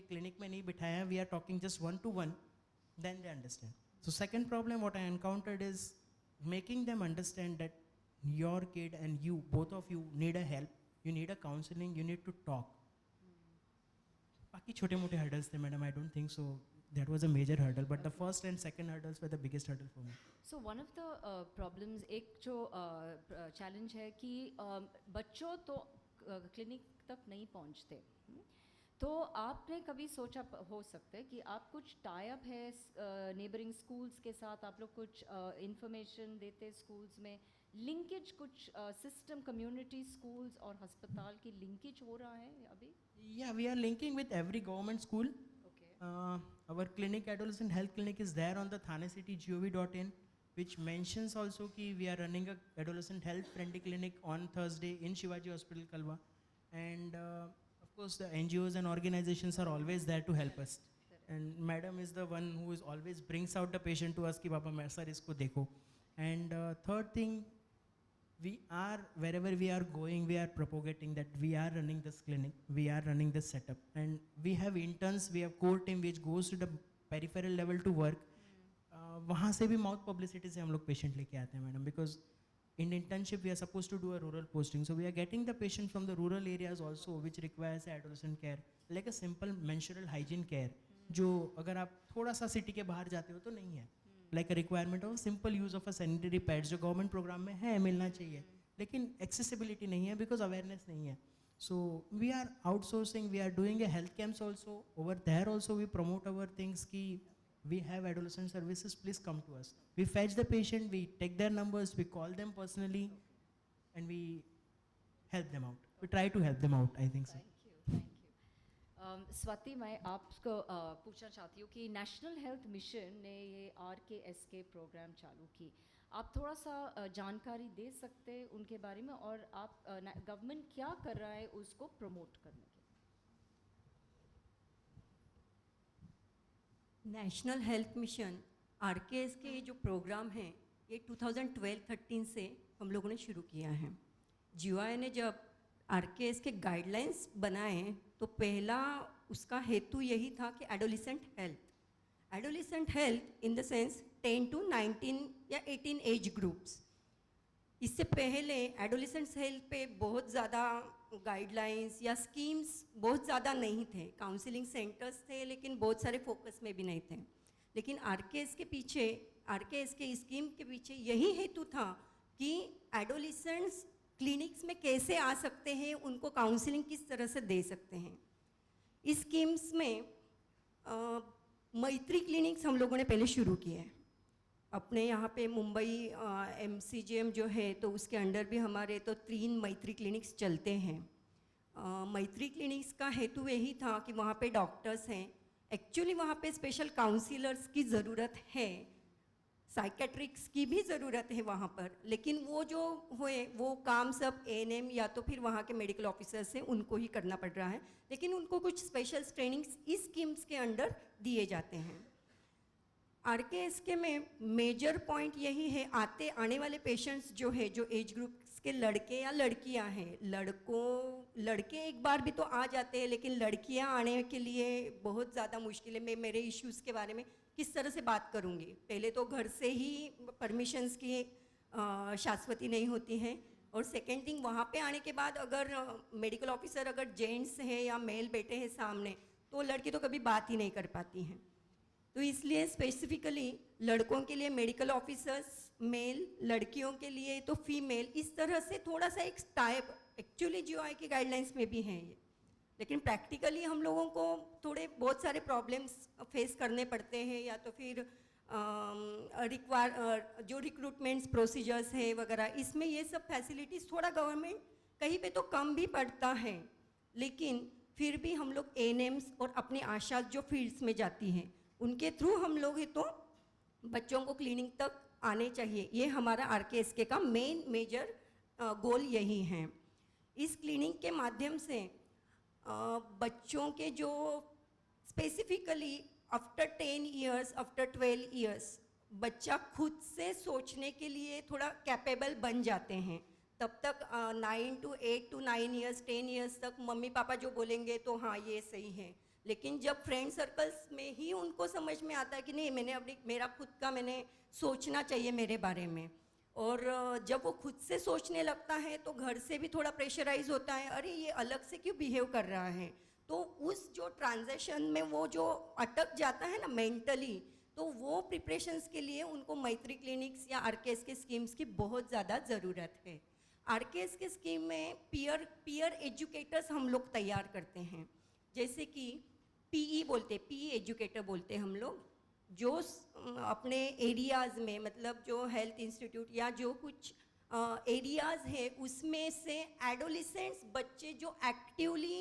Clinic में नहीं बिठाया, we are talking just one to one, then they understand. So second problem what I encountered is making them understand that your kid and you, both of you need a help, you need a counseling, you need to talk. बाकी छोटे मोटे hurdles थे madam, I don't think so that was a major hurdle, but the first and second hurdles were the biggest hurdle for me. So one of the problems, एक जो challenge है कि बच्चों तो clinic तक नहीं पहुंचते, तो आपने कभी सोचा हो सकता है कि आप कुछ टाई अप है नेबरिंग स्कूल्स के साथ, आप लोग कुछ इंफॉर्मेशन देते स्कूल्स में, लिंकेज कुछ सिस्टम कम्युनिटी स्कूल्स और अस्पताल की लिंकेज हो रहा है अभी? Yeah, we are linking with every government school. Okay. Our clinic, adolescent health clinic, is there on the thanecityGov.in, which mentions also कि we are running a adolescent health friendly clinic on Thursday in Shivaji Hospital Kalwa, and of course the NGOs and organizations are always there to help us. And madam is the one who is always brings out the patient to us कि पापा मैं sir इसको देखो. And third thing, we are, wherever we are going, we are propagating that we are running this clinic, we are running this setup, and we have interns, we have core team which goes to the peripheral level to work. वहाँ से भी mouth publicity से हम लोग patient लेके आते हैं madam, because in internship we are supposed to do a rural posting, so we are getting the patient from the rural areas also which requires adolescent care, like a simple menstrual hygiene care, जो अगर आप थोड़ा सा city के बाहर जाते हो तो नहीं है, like a requirement of simple use of a sanitary pads जो गवर्नमेंट प्रोग्राम में है, मिलना चाहिए, लेकिन accessibility नहीं है because awareness नहीं है. So we are outsourcing, we are doing a health camps also, over there also we promote our things कि we have adolescent services, please come to us. We fetch the patient, we take their numbers, we call them personally, and we help them out. We try to help them out, I think so. Thank you. Swati, मैं आपको पूछना चाहती हूँ कि national health mission ने ये RKSK programme चालू की, आप थोड़ा सा जानकारी दे सकते हैं उनके बारे में, और आप गवर्नमेंट क्या कर रहा है उसको प्रमोट करने के? नेशनल हेल्थ मिशन RKS के जो प्रोग्राम हैं ये 2012-13 से हम लोगों ने शुरू किया है. GOI ने जब RKS के गाइडलाइंस बनाए तो पहला उसका हेतु यही था कि adolescent health in the sense 10 to 19 या 18 एज ग्रुप्स. इससे पहले एडोलिसेंट हेल्थ पे बहुत ज़्यादा गाइडलाइंस या स्कीम्स बहुत ज़्यादा नहीं थे, काउंसलिंग सेंटर्स थे लेकिन बहुत सारे फोकस में भी नहीं थे. लेकिन RKS के स्कीम के पीछे यही हेतु था कि एडोलिसेंट्स क्लिनिक्स में कैसे आ सकते हैं, उनको काउंसलिंग किस तरह से दे सकते हैं. इस स्कीम्स में मैत्री क्लिनिक्स हम लोगों ने पहले शुरू किए हैं अपने यहाँ पे. मुंबई MCGM जो है तो उसके अंडर भी हमारे तो 3 मैत्री क्लिनिक्स चलते हैं. मैत्री क्लिनिक्स का हेतु यही था कि वहाँ पे डॉक्टर्स हैं, एक्चुअली वहाँ पे स्पेशल काउंसिलर्स की ज़रूरत है, साइकेट्रिक्स की भी ज़रूरत है वहाँ पर, लेकिन वो जो हुए वो काम सब ANM या तो फिर वहाँ के मेडिकल ऑफिसर्स हैं उनको ही करना पड़ रहा है, लेकिन उनको कुछ स्पेशल ट्रेनिंग्स इस स्कीम्स के अंडर दिए जाते हैं. RKSK में मेजर पॉइंट यही है, आने वाले पेशेंट्स जो है, जो एज ग्रुप्स के लड़के या लड़कियां हैं, लड़के एक बार भी तो आ जाते हैं, लेकिन लड़कियां आने के लिए बहुत ज़्यादा मुश्किल है. मैं मेरे इश्यूज़ के बारे में किस तरह से बात करूँगी? पहले तो घर से ही परमिशंस की शाश्वती नहीं होती है, और सेकेंड थिंग वहाँ पे आने के बाद अगर मेडिकल ऑफिसर अगर जेंट्स है या मेल बैठे हैं सामने तो लड़की तो कभी बात ही नहीं कर पाती हैं. तो इसलिए स्पेसिफिकली लड़कों के लिए मेडिकल ऑफिसर्स मेल, लड़कियों के लिए तो फीमेल, इस तरह से थोड़ा सा एक टाइप एक्चुअली GOI की गाइडलाइंस में भी हैं ये, लेकिन प्रैक्टिकली हम लोगों को थोड़े बहुत सारे प्रॉब्लम्स फेस करने पड़ते हैं, या तो फिर जो रिक्रूटमेंट्स प्रोसीजर्स है वगैरह, इसमें ये सब फैसिलिटीज़ थोड़ा गवर्नमेंट कहीं पे तो कम भी पड़ता है, लेकिन फिर भी हम लोग ANMs और अपनी आशा जो फील्ड्स में जाती हैं उनके थ्रू हम लोग तो बच्चों को क्लिनिक तक आने चाहिए. ये हमारा RKSK का मेजर गोल यही है. इस क्लिनिक के माध्यम से बच्चों के जो specifically after 10 years, after 12 years बच्चा खुद से सोचने के लिए थोड़ा कैपेबल बन जाते हैं. तब तक 8 to 9 years, 10 years तक मम्मी पापा जो बोलेंगे तो हाँ ये सही है, लेकिन जब फ्रेंड सर्कल्स में ही उनको समझ में आता है कि नहीं, मैंने अपनी मेरा खुद का मैंने सोचना चाहिए मेरे बारे में, और जब वो खुद से सोचने लगता है तो घर से भी थोड़ा प्रेशराइज होता है, अरे ये अलग से क्यों बिहेव कर रहा है। तो उस जो ट्रांजेक्शन में वो जो अटक जाता है ना मेंटली, तो वो प्रिपरेशंस के लिए उनको मैत्री क्लिनिक्स या आरकेएस के स्कीम्स की बहुत ज़्यादा ज़रूरत है। आरकेएस के स्कीम में पीयर एजुकेटर्स हम लोग तैयार करते हैं, जैसे कि पीई बोलते, पीई एजुकेटर बोलते हैं हम लोग, जो अपने एरियाज़ में, मतलब जो हेल्थ इंस्टीट्यूट या जो कुछ एरियाज़ है उसमें से एडोलिसेंट्स बच्चे जो एक्टिवली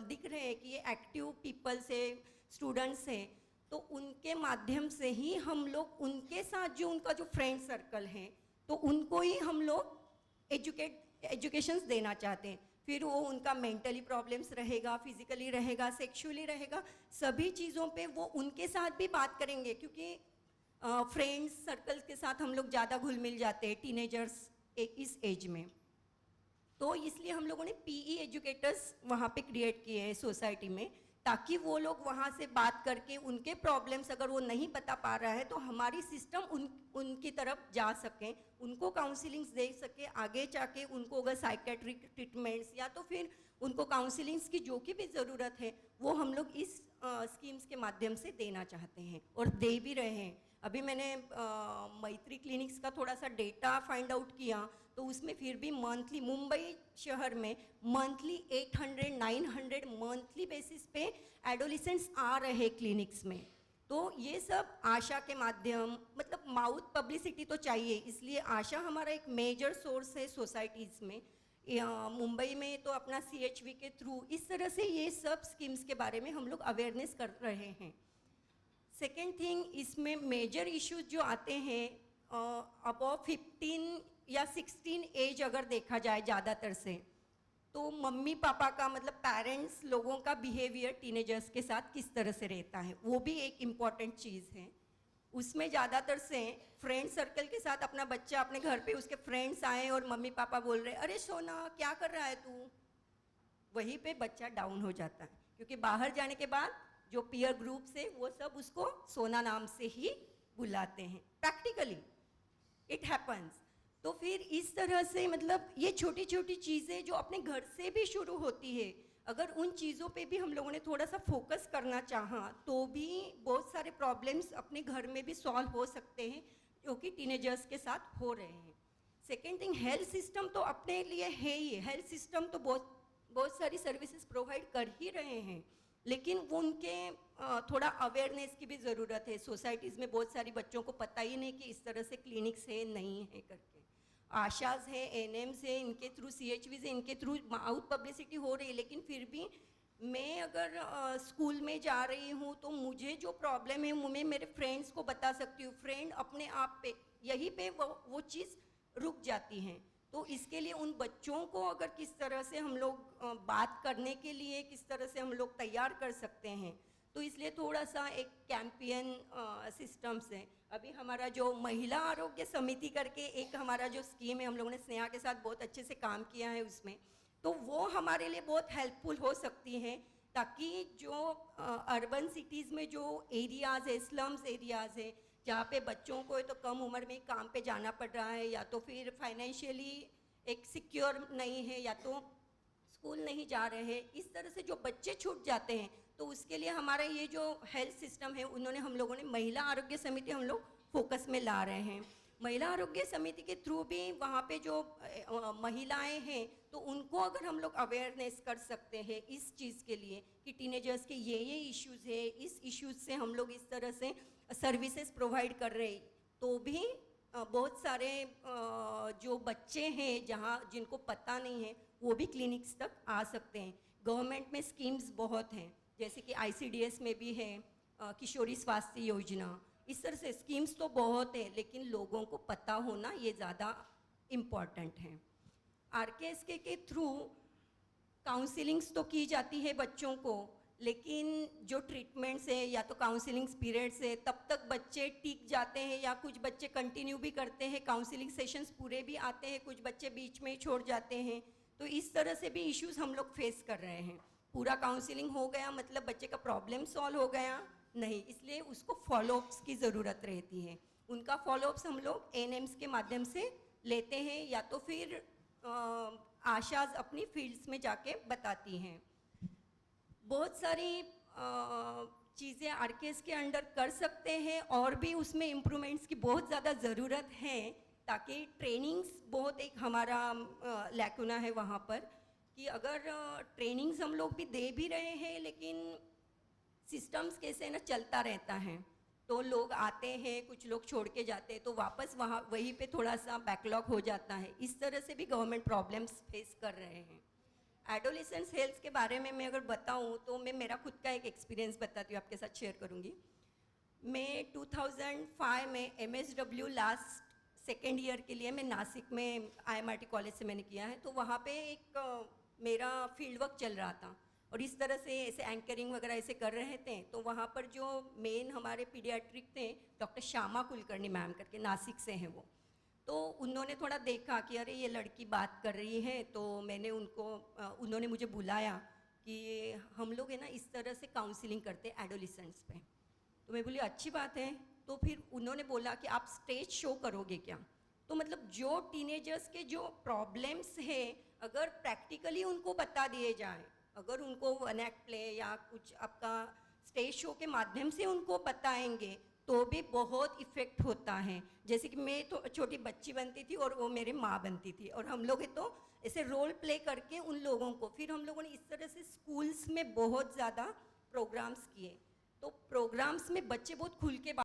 दिख रहे हैं कि ये एक्टिव पीपल्स है, स्टूडेंट्स हैं, तो उनके माध्यम से ही हम लोग उनके साथ जो उनका जो फ्रेंड सर्कल है तो उनको ही हम लोग एजुकेशंस देना चाहते हैं। फिर वो उनका मेंटली प्रॉब्लम्स रहेगा, फिजिकली रहेगा, सेक्सुअली रहेगा, सभी चीज़ों पे वो उनके साथ भी बात करेंगे, क्योंकि फ्रेंड्स सर्कल्स के साथ हम लोग ज़्यादा घुल मिल जाते हैं टीनेजर्स इस एज में। तो इसलिए हम लोगों ने पीई एजुकेटर्स वहाँ पे क्रिएट किए हैं सोसाइटी में, ताकि वो लोग वहाँ से बात करके उनके प्रॉब्लम्स अगर वो नहीं बता पा रहा है तो हमारी सिस्टम उनकी तरफ जा सकें, उनको काउंसलिंग्स दे सके, आगे जाके उनको अगर साइकेट्रिक ट्रीटमेंट्स या तो फिर उनको काउंसलिंग्स की जो की भी ज़रूरत है वो हम लोग इस स्कीम्स के माध्यम से देना चाहते हैं और दे भी रहे हैं। अभी मैंने मैत्री क्लिनिक्स का थोड़ा सा डेटा फाइंड आउट किया, तो उसमें फिर भी मंथली मुंबई शहर में मंथली 800-900 मंथली बेसिस पे एडोलिसेंट्स आ रहे क्लिनिक्स में। तो ये सब आशा के माध्यम, मतलब माउथ पब्लिसिटी तो चाहिए, इसलिए आशा हमारा एक मेजर सोर्स है सोसाइटीज़ में। मुंबई में तो अपना CHV के थ्रू इस तरह से ये सब स्कीम्स के बारे में हम लोग अवेयरनेस कर रहे हैं। सेकेंड थिंग, इसमें मेजर इश्यूज जो आते हैं अबव 15 या 16 एज अगर देखा जाए ज़्यादातर से, तो मम्मी पापा का मतलब पेरेंट्स लोगों का बिहेवियर टीनेजर्स के साथ किस तरह से रहता है, वो भी एक इम्पॉर्टेंट चीज़ है। उसमें ज़्यादातर से फ्रेंड सर्कल के साथ अपना बच्चा अपने घर पे उसके फ्रेंड्स आए और मम्मी पापा बोल रहे अरे सोना क्या कर रहा है तू, वहीं पे बच्चा डाउन हो जाता है, क्योंकि बाहर जाने के बाद जो पीयर ग्रुप से वो सब उसको सोना नाम से ही बुलाते हैं, प्रैक्टिकली इट हैपन्स। तो फिर इस तरह से मतलब ये छोटी छोटी चीज़ें जो अपने घर से भी शुरू होती है, अगर उन चीज़ों पे भी हम लोगों ने थोड़ा सा फोकस करना चाहा तो भी बहुत सारे प्रॉब्लम्स अपने घर में भी सॉल्व हो सकते हैं जो कि टीनेजर्स के साथ हो रहे हैं। सेकेंड थिंग, हेल्थ सिस्टम तो अपने लिए है ही, हेल्थ सिस्टम तो बहुत सारी सर्विसेज प्रोवाइड कर ही रहे हैं, लेकिन वो उनके थोड़ा अवेयरनेस की भी ज़रूरत है। सोसाइटीज़ में बहुत सारी बच्चों को पता ही नहीं कि इस तरह से क्लिनिक्स है नहीं है करके। आशाज है, एनएम्स है, इनके थ्रू CHVs है, इनके थ्रू माउथ पब्लिसिटी हो रही है, लेकिन फिर भी मैं अगर स्कूल में जा रही हूँ तो मुझे जो प्रॉब्लम है मैं मेरे फ्रेंड्स को बता सकती हूँ, फ्रेंड अपने आप पे यहीं पे वो चीज़ रुक जाती हैं। तो इसके लिए उन बच्चों को अगर किस तरह से हम लोग बात करने के लिए किस तरह से हम लोग तैयार कर सकते हैं, तो इसलिए थोड़ा सा एक कैंपेन सिस्टम्स है। अभी हमारा जो महिला आरोग्य समिति करके एक हमारा जो स्कीम है, हम लोगों ने स्नेहा के साथ बहुत अच्छे से काम किया है उसमें, तो वो हमारे लिए बहुत हेल्पफुल हो सकती है, ताकि जो अर्बन सिटीज़ में जो एरियाज़ है, स्लम्स एरियाज़ है, जहाँ पे बच्चों को तो कम उम्र में काम पे जाना पड़ रहा है, या तो फिर फाइनेंशियली एक सिक्योर नहीं है, या तो स्कूल नहीं जा रहे हैं, इस तरह से जो बच्चे छूट जाते हैं, तो उसके लिए हमारा ये जो हेल्थ सिस्टम है उन्होंने हम लोगों ने महिला आरोग्य समिति हम लोग फोकस में ला रहे हैं। महिला आरोग्य समिति के थ्रू भी वहाँ पे जो महिलाएं हैं तो उनको अगर हम लोग अवेयरनेस कर सकते हैं इस चीज़ के लिए कि टीनेजर्स के ये इश्यूज़ है, इस इश्यूज़ से हम लोग इस तरह से सर्विसेज प्रोवाइड कर रहे हैं, तो भी बहुत सारे जो बच्चे हैं जहाँ जिनको पता नहीं है वो भी क्लिनिक्स तक आ सकते हैं। गवर्नमेंट में स्कीम्स बहुत हैं, जैसे कि ICDS में भी है किशोरी स्वास्थ्य योजना, इस तरह से स्कीम्स तो बहुत है, लेकिन लोगों को पता होना ये ज़्यादा इम्पॉर्टेंट है। RKSK के थ्रू काउंसलिंग्स तो की जाती है बच्चों को, लेकिन जो ट्रीटमेंट्स है या तो काउंसलिंग पीरियड्स है तब तक बच्चे टिक जाते हैं, या कुछ बच्चे कंटिन्यू भी करते हैं, काउंसलिंग सेशंस पूरे भी आते हैं, कुछ बच्चे बीच में ही छोड़ जाते हैं। तो इस तरह से भी इश्यूज हम लोग फेस कर रहे हैं। पूरा काउंसलिंग हो गया मतलब बच्चे का प्रॉब्लम सॉल्व हो गया नहीं, इसलिए उसको फॉलोअप्स की ज़रूरत रहती है। उनका फॉलोअप्स हम लोग एएनएम्स के माध्यम से लेते हैं या तो फिर आशाज अपनी फील्ड्स में जाके बताती हैं। बहुत सारी चीज़ें आरकेएस के अंडर कर सकते हैं और भी उसमें इम्प्रूवमेंट्स की बहुत ज़्यादा ज़रूरत है, ताकि ट्रेनिंग्स बहुत एक हमारा लैकुना है वहाँ पर कि अगर ट्रेनिंग्स हम लोग भी दे भी रहे हैं लेकिन सिस्टम्स कैसे ना चलता रहता है, तो लोग आते हैं कुछ लोग छोड़ के जाते हैं तो वापस वहाँ वहीं पे थोड़ा सा बैकलॉग हो जाता है। इस तरह से भी गवर्नमेंट प्रॉब्लम्स फेस कर रहे हैं। एडोलेसेंस हेल्थ के बारे में मैं अगर बताऊं तो मैं मेरा खुद का एक एक्सपीरियंस बताती हूँ, आपके साथ शेयर करूँगी। मैं 2005 में MSW लास्ट सेकेंड ईयर के लिए मैं नासिक में IMRT कॉलेज से मैंने किया है, तो वहाँ पे एक मेरा फील्ड वर्क चल रहा था और इस तरह से ऐसे एंकरिंग वगैरह ऐसे कर रहे थे। तो वहाँ पर जो मेन हमारे पीडियाट्रिक थे डॉक्टर श्यामा कुलकर्णी मैम करके, नासिक से हैं वो, तो उन्होंने थोड़ा देखा कि अरे ये लड़की बात कर रही है, तो मैंने उन्होंने मुझे बुलाया कि हम लोग है ना इस तरह से काउंसलिंग करते हैं एडोलेसेंट्स पे। तो मैं बोली अच्छी बात है। तो फिर उन्होंने बोला कि आप स्टेज शो करोगे क्या? तो मतलब जो टीनेजर्स के जो प्रॉब्लम्स है अगर प्रैक्टिकली उनको बता दिए जाए, अगर उनको वन एक्ट प्ले या कुछ आपका स्टेज शो के माध्यम से उनको बताएंगे तो भी बहुत इफ़ेक्ट होता है। जैसे कि मैं तो छोटी बच्ची बनती थी और वो मेरे माँ बनती थी और हम लोग तो ऐसे रोल प्ले करके उन लोगों को, फिर हम लोगों ने इस तरह से स्कूल्स में बहुत ज़्यादा प्रोग्राम्स किए। तो प्रोग्राम्स में बच्चे बहुत खुल के